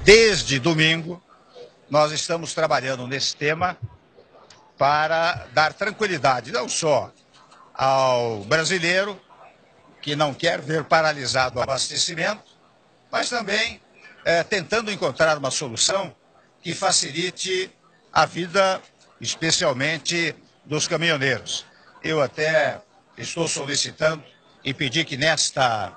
Desde domingo, nós estamos trabalhando nesse tema para dar tranquilidade, não só ao brasileiro, que não quer ver paralisado o abastecimento, mas também tentando encontrar uma solução que facilite a vida, especialmente dos caminhoneiros. Eu até estou solicitando e pedi que nesta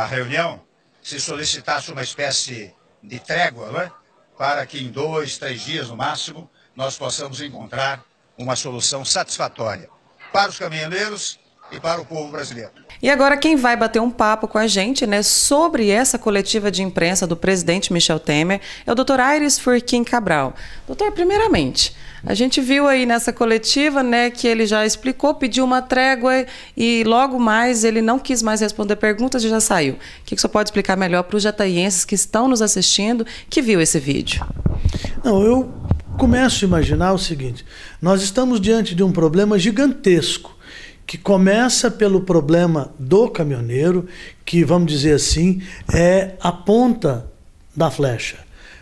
reunião se solicitasse uma espécie de trégua, não é? Para que em 2, 3 dias no máximo nós possamos encontrar uma solução satisfatória para os caminhoneiros e para o povo brasileiro. E agora quem vai bater um papo com a gente, né, sobre essa coletiva de imprensa do presidente Michel Temer é o Dr. Aires Furquim Cabral. Doutor, primeiramente, a gente viu aí nessa coletiva, né, que ele já explicou, pediu uma trégua e logo mais ele não quis mais responder perguntas e já saiu. O que o senhor pode explicar melhor para os jataienses que estão nos assistindo, que viu esse vídeo? Não, eu começo a imaginar o seguinte: nós estamos diante de um problema gigantesco, que começa pelo problema do caminhoneiro, que, vamos dizer assim, é a ponta da flecha.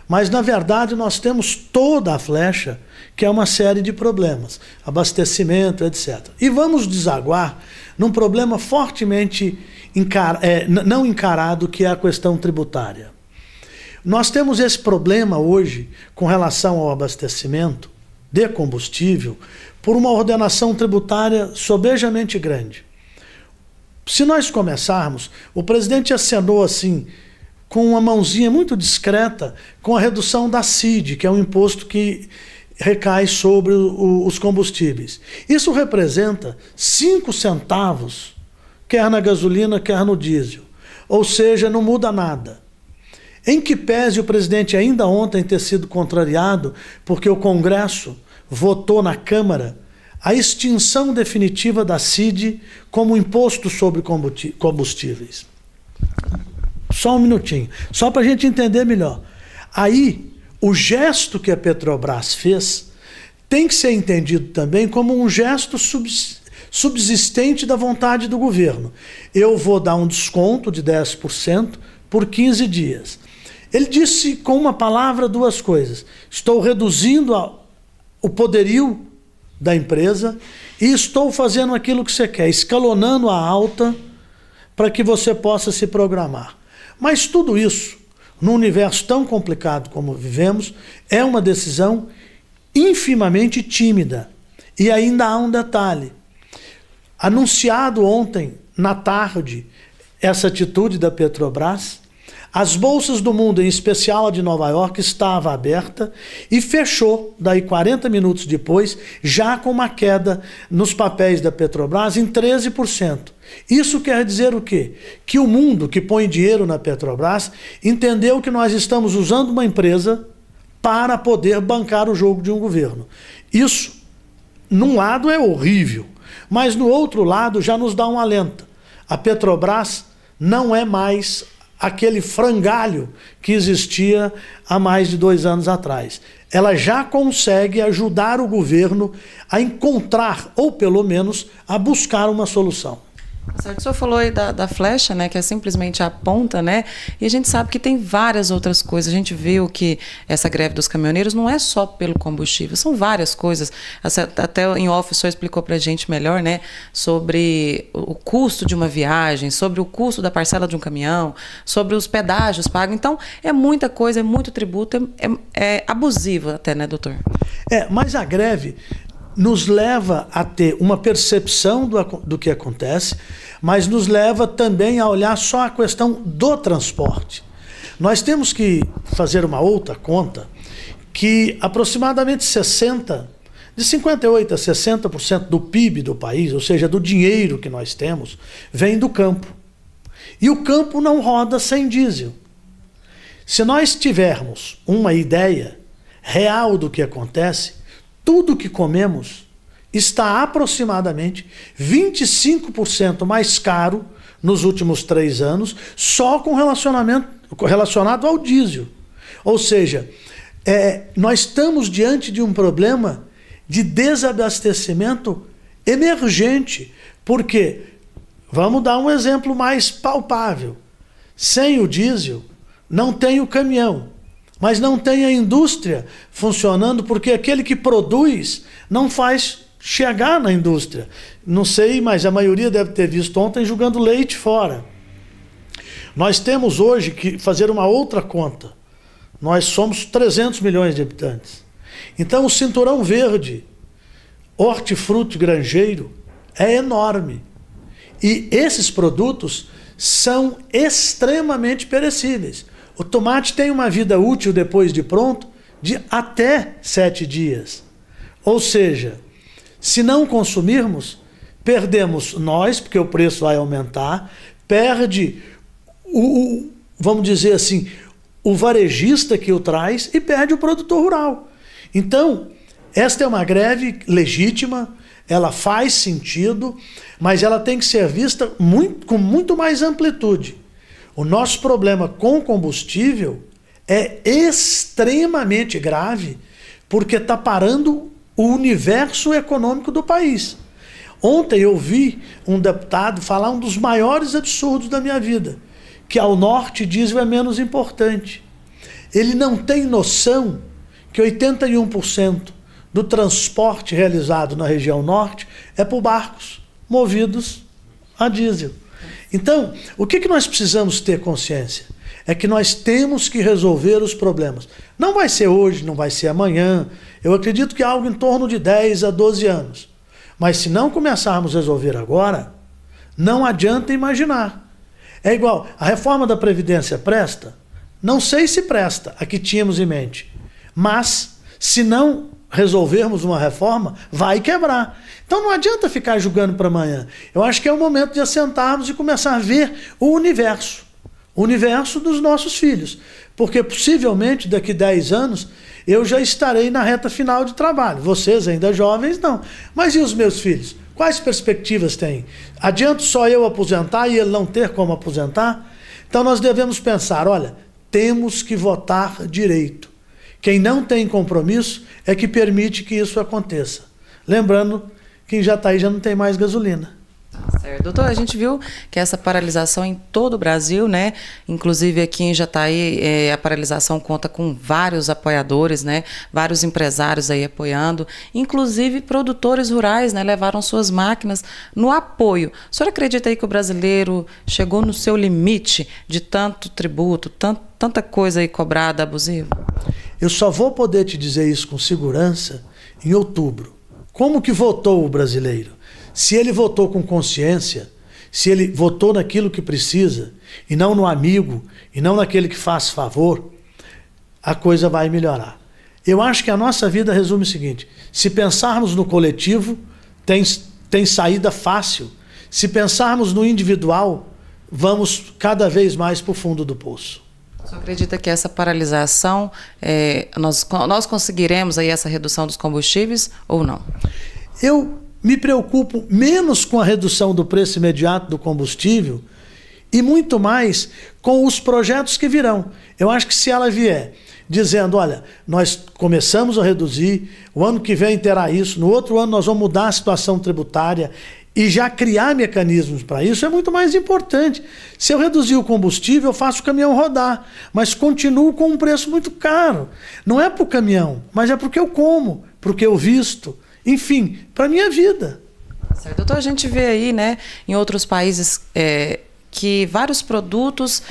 Mas, na verdade, nós temos toda a flecha, que é uma série de problemas, abastecimento, etc. E vamos desaguar num problema fortemente não encarado, que é a questão tributária. Nós temos esse problema hoje com relação ao abastecimento de combustível por uma ordenação tributária sobejamente grande. Se nós começarmos, o presidente acenou assim, com uma mãozinha muito discreta, com a redução da CID, que é um imposto que recai sobre os combustíveis. Isso representa 5 centavos, quer na gasolina, quer no diesel. Ou seja, não muda nada. Em que pese o presidente ainda ontem ter sido contrariado, porque o Congresso votou na Câmara a extinção definitiva da CID como imposto sobre combustíveis. Só um minutinho, só para a gente entender melhor. Aí, o gesto que a Petrobras fez tem que ser entendido também como um gesto subsistente da vontade do governo. Eu vou dar um desconto de 10% por 15 dias. Ele disse com uma palavra 2 coisas. Estou reduzindo o poderio da empresa e estou fazendo aquilo que você quer, escalonando a alta para que você possa se programar. Mas tudo isso, num universo tão complicado como vivemos, é uma decisão infimamente tímida. E ainda há um detalhe. Anunciado ontem, na tarde, essa atitude da Petrobras, as bolsas do mundo, em especial a de Nova York, estava aberta e fechou, daí 40 minutos depois, já com uma queda nos papéis da Petrobras em 13%. Isso quer dizer o quê? Que o mundo que põe dinheiro na Petrobras entendeu que nós estamos usando uma empresa para poder bancar o jogo de um governo. Isso, num lado, é horrível, mas no outro lado já nos dá um alento. A Petrobras não é mais aquele frangalho que existia há mais de 2 anos atrás. Ela já consegue ajudar o governo a encontrar, ou pelo menos, a buscar uma solução. Certo, o senhor falou aí da flecha, né, que é simplesmente a ponta, né, e a gente sabe que tem várias outras coisas. A gente viu que essa greve dos caminhoneiros não é só pelo combustível, são várias coisas. Até em off o senhor explicou para a gente melhor, né, sobre o custo de uma viagem, sobre o custo da parcela de um caminhão, sobre os pedágios pagos. Então, é muita coisa, é muito tributo, é abusivo até, né, doutor? Mas a greve nos leva a ter uma percepção do que acontece, mas nos leva também a olhar só a questão do transporte. Nós temos que fazer uma outra conta, que aproximadamente de 58% a 60% do PIB do país, ou seja, do dinheiro que nós temos, vem do campo. E o campo não roda sem diesel. Se nós tivermos uma ideia real do que acontece, tudo que comemos está aproximadamente 25% mais caro nos últimos 3 anos, só com relacionado ao diesel. Ou seja, nós estamos diante de um problema de desabastecimento emergente, porque, vamos dar um exemplo mais palpável, sem o diesel não tem o caminhão, mas não tem a indústria funcionando, porque aquele que produz não faz chegar na indústria. Não sei, mas a maioria deve ter visto ontem jogando leite fora. Nós temos hoje que fazer uma outra conta. Nós somos 300 milhões de habitantes. Então o cinturão verde, hortifruti granjeiro, é enorme. E esses produtos são extremamente perecíveis. O tomate tem uma vida útil depois de pronto de até 7 dias. Ou seja, se não consumirmos, perdemos nós, porque o preço vai aumentar, perde vamos dizer assim, o varejista que o traz e perde o produtor rural. Então, esta é uma greve legítima, ela faz sentido, mas ela tem que ser vista com muito mais amplitude. O nosso problema com combustível é extremamente grave, porque está parando o universo econômico do país. Ontem eu vi um deputado falar um dos maiores absurdos da minha vida, que ao norte diesel é menos importante. Ele não tem noção que 81% do transporte realizado na região norte é por barcos movidos a diesel. Então, o que nós precisamos ter consciência? É que nós temos que resolver os problemas. Não vai ser hoje, não vai ser amanhã. Eu acredito que é algo em torno de 10 a 12 anos. Mas se não começarmos a resolver agora, não adianta imaginar. É igual, a reforma da Previdência presta? Não sei se presta, a que tínhamos em mente. Mas, se não resolvermos uma reforma, vai quebrar. Então não adianta ficar julgando para amanhã. Eu acho que é o momento de assentarmos e começar a ver o universo dos nossos filhos. Porque possivelmente daqui 10 anos eu já estarei na reta final de trabalho. Vocês ainda jovens não. Mas e os meus filhos? Quais perspectivas têm? Adianta só eu aposentar e ele não ter como aposentar? Então nós devemos pensar, olha, temos que votar direito. Quem não tem compromisso é que permite que isso aconteça. Lembrando, quem já está aí já não tem mais gasolina. Certo. Doutor, a gente viu que essa paralisação em todo o Brasil, né? Inclusive aqui em Jataí, a paralisação conta com vários apoiadores, né? Vários empresários aí apoiando, inclusive produtores rurais, né? Levaram suas máquinas no apoio. O senhor acredita aí que o brasileiro chegou no seu limite de tanto tributo, tanta coisa aí cobrada, abusiva? Eu só vou poder te dizer isso com segurança em outubro. Como que votou o brasileiro? Se ele votou com consciência, se ele votou naquilo que precisa, e não no amigo, e não naquele que faz favor, a coisa vai melhorar. Eu acho que a nossa vida resume o seguinte: se pensarmos no coletivo, tem saída fácil. Se pensarmos no individual, vamos cada vez mais para o fundo do poço. Você acredita que essa paralisação, nós conseguiremos aí essa redução dos combustíveis ou não? Eu me preocupo menos com a redução do preço imediato do combustível e muito mais com os projetos que virão. Eu acho que se ela vier dizendo, olha, nós começamos a reduzir, o ano que vem terá isso, no outro ano nós vamos mudar a situação tributária e já criar mecanismos para isso, é muito mais importante. Se eu reduzir o combustível, eu faço o caminhão rodar, mas continuo com um preço muito caro. Não é para o caminhão, mas é porque eu como, porque eu visto, enfim, para a minha vida. Certo. Doutor, a gente vê aí, né, em outros países que vários produtos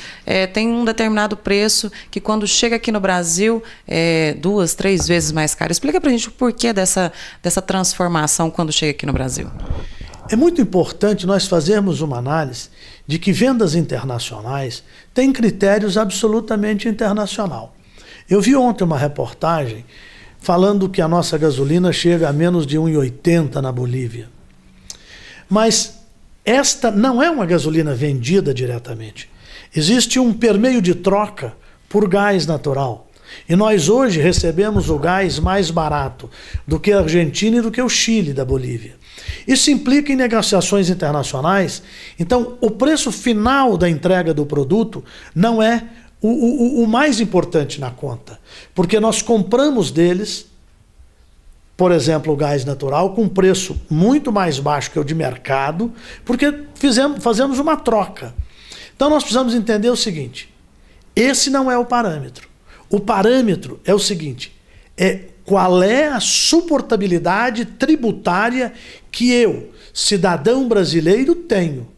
têm um determinado preço que quando chega aqui no Brasil é 2, 3 vezes mais caro. Explica para a gente o porquê dessa transformação quando chega aqui no Brasil. É muito importante nós fazermos uma análise de que vendas internacionais têm critérios absolutamente internacional. Eu vi ontem uma reportagem falando que a nossa gasolina chega a menos de 1,80 na Bolívia. Mas esta não é uma gasolina vendida diretamente. Existe um permeio de troca por gás natural. E nós hoje recebemos o gás mais barato do que a Argentina e do que o Chile da Bolívia. Isso implica em negociações internacionais. Então, o preço final da entrega do produto não é o mais importante na conta, porque nós compramos deles, por exemplo, o gás natural, com preço muito mais baixo que o de mercado, porque fazemos uma troca. Então nós precisamos entender o seguinte: esse não é o parâmetro. O parâmetro é o seguinte, qual é a suportabilidade tributária que eu, cidadão brasileiro, tenho.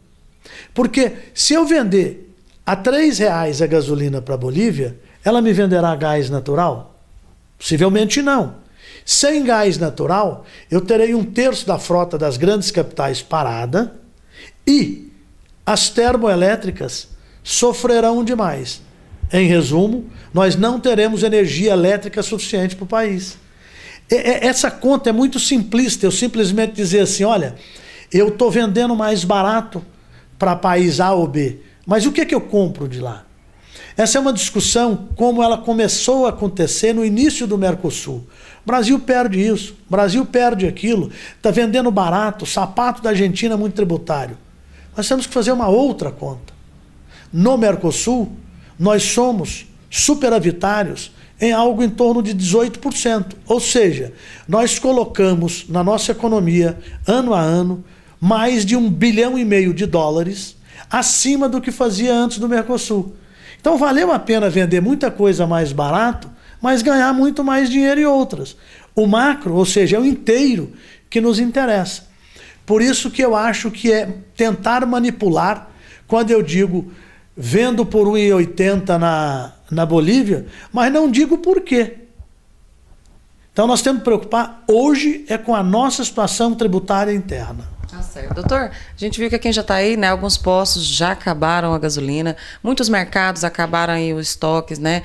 Porque se eu vender a R$3 a gasolina para a Bolívia, ela me venderá gás natural? Possivelmente não. Sem gás natural, eu terei 1/3 da frota das grandes capitais parada e as termoelétricas sofrerão demais. Em resumo, nós não teremos energia elétrica suficiente para o país. Essa conta é muito simplista, eu simplesmente dizer assim, olha, eu estou vendendo mais barato para país A ou B, mas o que é que eu compro de lá? Essa é uma discussão como ela começou a acontecer no início do Mercosul. O Brasil perde isso, o Brasil perde aquilo, está vendendo barato, sapato da Argentina muito tributário. Nós temos que fazer uma outra conta. No Mercosul, nós somos superavitários em algo em torno de 18%. Ou seja, nós colocamos na nossa economia, ano a ano, mais de $1,5 bilhão acima do que fazia antes do Mercosul. Então valeu a pena vender muita coisa mais barato, mas ganhar muito mais dinheiro em outras. O macro, ou seja, é o inteiro que nos interessa. Por isso que eu acho que é tentar manipular, quando eu digo vendo por 1,80 na Bolívia, mas não digo por quê. Então nós temos que preocupar hoje com a nossa situação tributária interna. Tá certo. Doutor, a gente viu que quem já está aí, né, alguns postos já acabaram a gasolina, muitos mercados acabaram aí os estoques, né,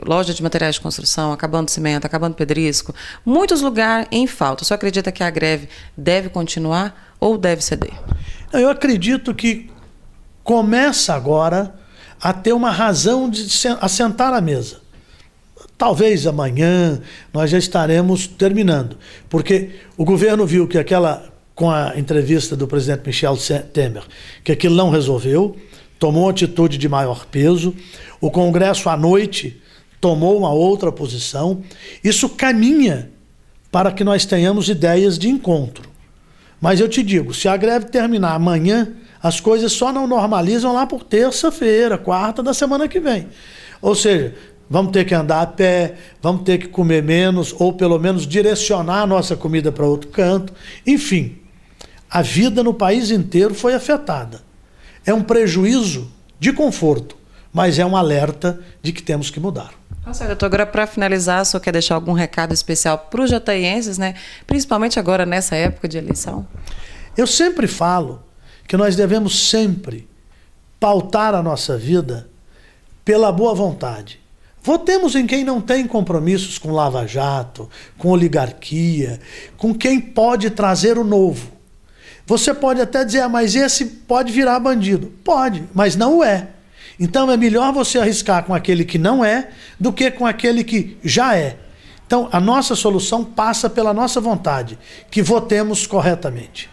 loja de materiais de construção, acabando cimento, acabando pedrisco, muitos lugares em falta. O senhor acredita que a greve deve continuar ou deve ceder? Eu acredito que começa agora a ter uma razão de assentar à mesa. Talvez amanhã nós já estaremos terminando, porque o governo viu que com a entrevista do presidente Michel Temer, que aquilo não resolveu, tomou uma atitude de maior peso, o Congresso à noite tomou uma outra posição, isso caminha para que nós tenhamos ideias de encontro. Mas eu te digo, se a greve terminar amanhã, as coisas só não normalizam lá por terça-feira, quarta da semana que vem. Ou seja, vamos ter que andar a pé, vamos ter que comer menos, ou pelo menos direcionar a nossa comida para outro canto. Enfim, a vida no país inteiro foi afetada. É um prejuízo de conforto, mas é um alerta de que temos que mudar. Nossa, doutor, agora para finalizar, o senhor quer deixar algum recado especial para os jataienses, né? Principalmente agora nessa época de eleição? Eu sempre falo que nós devemos sempre pautar a nossa vida pela boa vontade. Votemos em quem não tem compromissos com Lava Jato, com oligarquia, com quem pode trazer o novo. Você pode até dizer, mas esse pode virar bandido. Pode, mas não o é. Então é melhor você arriscar com aquele que não é do que com aquele que já é. Então a nossa solução passa pela nossa vontade, que votemos corretamente.